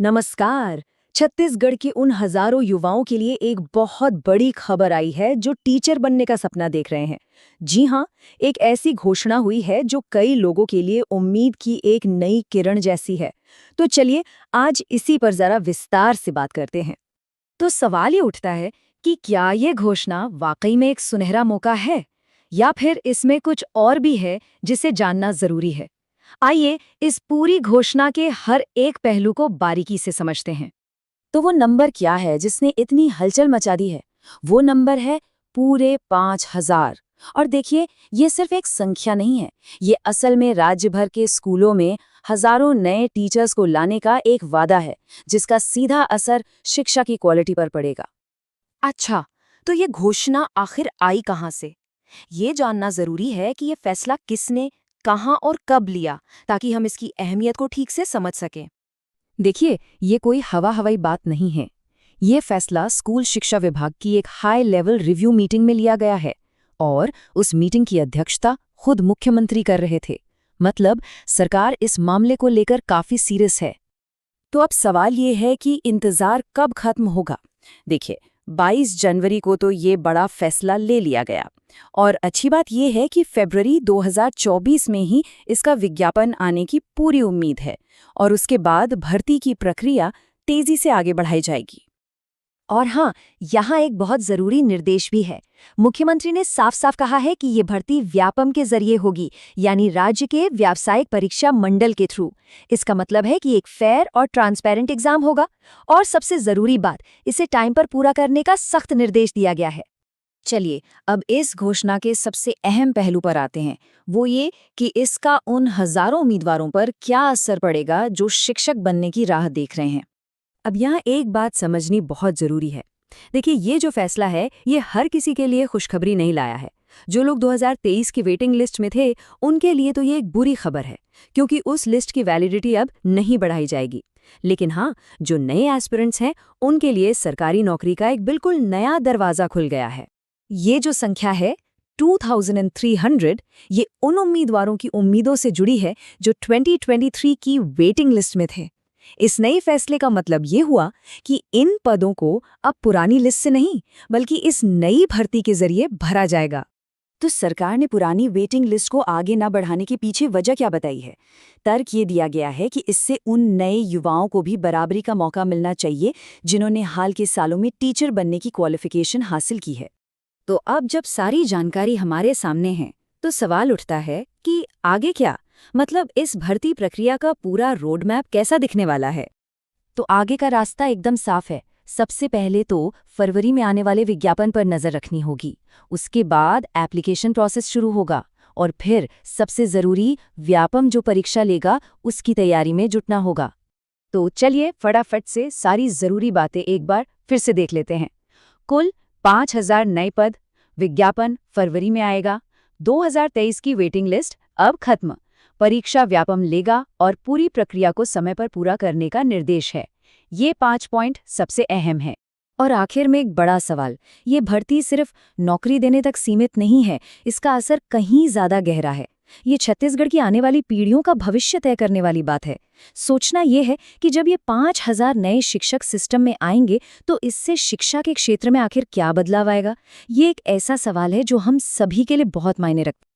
नमस्कार। छत्तीसगढ़ के उन हजारों युवाओं के लिए एक बहुत बड़ी खबर आई है जो टीचर बनने का सपना देख रहे हैं। जी हाँ, एक ऐसी घोषणा हुई है जो कई लोगों के लिए उम्मीद की एक नई किरण जैसी है। तो चलिए आज इसी पर जरा विस्तार से बात करते हैं। तो सवाल ये उठता है कि क्या ये घोषणा वाकई में एक सुनहरा मौका है या फिर इसमें कुछ और भी है जिसे जानना जरूरी है। आइए इस पूरी घोषणा के हर एक पहलू को बारीकी से समझते हैं। तो वो नंबर क्या है जिसने इतनी हलचल मचा दी है? वो नंबर है पूरे 5,000। और देखिए, ये सिर्फ एक संख्या नहीं है, ये असल में राज्य भर के स्कूलों में हजारों नए टीचर्स को लाने का एक वादा है, जिसका सीधा असर शिक्षा की क्वालिटी पर पड़ेगा। अच्छा, तो ये घोषणा आखिर आई कहाँ से? ये जानना जरूरी है कि ये फैसला किसने, कहाँ और कब लिया, ताकि हम इसकी अहमियत को ठीक से समझ सकें। देखिए, ये कोई हवाई बात नहीं है। ये फैसला स्कूल शिक्षा विभाग की एक हाई लेवल रिव्यू मीटिंग में लिया गया है और उस मीटिंग की अध्यक्षता खुद मुख्यमंत्री कर रहे थे। मतलब सरकार इस मामले को लेकर काफी सीरियस है। तो अब सवाल ये है कि इंतजार कब खत्म होगा। देखिए, 22 जनवरी को तो ये बड़ा फैसला ले लिया गया और अच्छी बात ये है कि फरवरी 2024 में ही इसका विज्ञापन आने की पूरी उम्मीद है और उसके बाद भर्ती की प्रक्रिया तेजी से आगे बढ़ाई जाएगी। और हाँ, यहाँ एक बहुत जरूरी निर्देश भी है। मुख्यमंत्री ने साफ साफ कहा है कि ये भर्ती व्यापम के जरिए होगी, यानी राज्य के व्यावसायिक परीक्षा मंडल के थ्रू। इसका मतलब है कि एक फेयर और ट्रांसपेरेंट एग्जाम होगा। और सबसे जरूरी बात, इसे टाइम पर पूरा करने का सख्त निर्देश दिया गया है। चलिए अब इस घोषणा के सबसे अहम पहलू पर आते हैं। वो ये कि इसका उन हजारों उम्मीदवारों पर क्या असर पड़ेगा जो शिक्षक बनने की राह देख रहे हैं। अब यहाँ एक बात समझनी बहुत जरूरी है। देखिए, ये जो फैसला है, ये हर किसी के लिए खुशखबरी नहीं लाया है। जो लोग 2023 की वेटिंग लिस्ट में थे, उनके लिए तो ये एक बुरी खबर है, क्योंकि उस लिस्ट की वैलिडिटी अब नहीं बढ़ाई जाएगी। लेकिन हाँ, जो नए एस्पिरेंट्स हैं, उनके लिए सरकारी नौकरी का एक बिल्कुल नया दरवाजा खुल गया है। ये जो संख्या है 2300, ये उन उम्मीदवारों की उम्मीदों से जुड़ी है जो 2023 की वेटिंग लिस्ट में थे। इस नए फैसले का मतलब ये हुआ कि इन पदों को अब पुरानी लिस्ट से नहीं, बल्कि इस नई भर्ती के जरिए भरा जाएगा। तो सरकार ने पुरानी वेटिंग लिस्ट को आगे न बढ़ाने के पीछे वजह क्या बताई है? तर्क ये दिया गया है कि इससे उन नए युवाओं को भी बराबरी का मौका मिलना चाहिए जिन्होंने हाल के सालों में टीचर बनने की क्वालिफिकेशन हासिल की है। तो अब जब सारी जानकारी हमारे सामने है, तो सवाल उठता है कि आगे क्या? मतलब इस भर्ती प्रक्रिया का पूरा रोड मैप कैसा दिखने वाला है? तो आगे का रास्ता एकदम साफ है। सबसे पहले तो फरवरी में आने वाले विज्ञापन पर नजर रखनी होगी। उसके बाद एप्लीकेशन प्रोसेस शुरू होगा और फिर सबसे जरूरी व्यापम जो परीक्षा लेगा, उसकी तैयारी में जुटना होगा। तो चलिए फटाफट से सारी जरूरी बातें एक बार फिर से देख लेते हैं। कुल 5,000 नए पद, विज्ञापन फरवरी में आएगा, 2023 की वेटिंग लिस्ट अब खत्म, परीक्षा व्यापम लेगा और पूरी प्रक्रिया को समय पर पूरा करने का निर्देश है। ये 5 पॉइंट सबसे अहम है। और आखिर में एक बड़ा सवाल, ये भर्ती सिर्फ नौकरी देने तक सीमित नहीं है, इसका असर कहीं ज्यादा गहरा है। ये छत्तीसगढ़ की आने वाली पीढ़ियों का भविष्य तय करने वाली बात है। सोचना ये है कि जब ये 5,000 नए शिक्षक सिस्टम में आएंगे, तो इससे शिक्षा के क्षेत्र में आखिर क्या बदलाव आएगा? ये एक ऐसा सवाल है जो हम सभी के लिए बहुत मायने रखता है।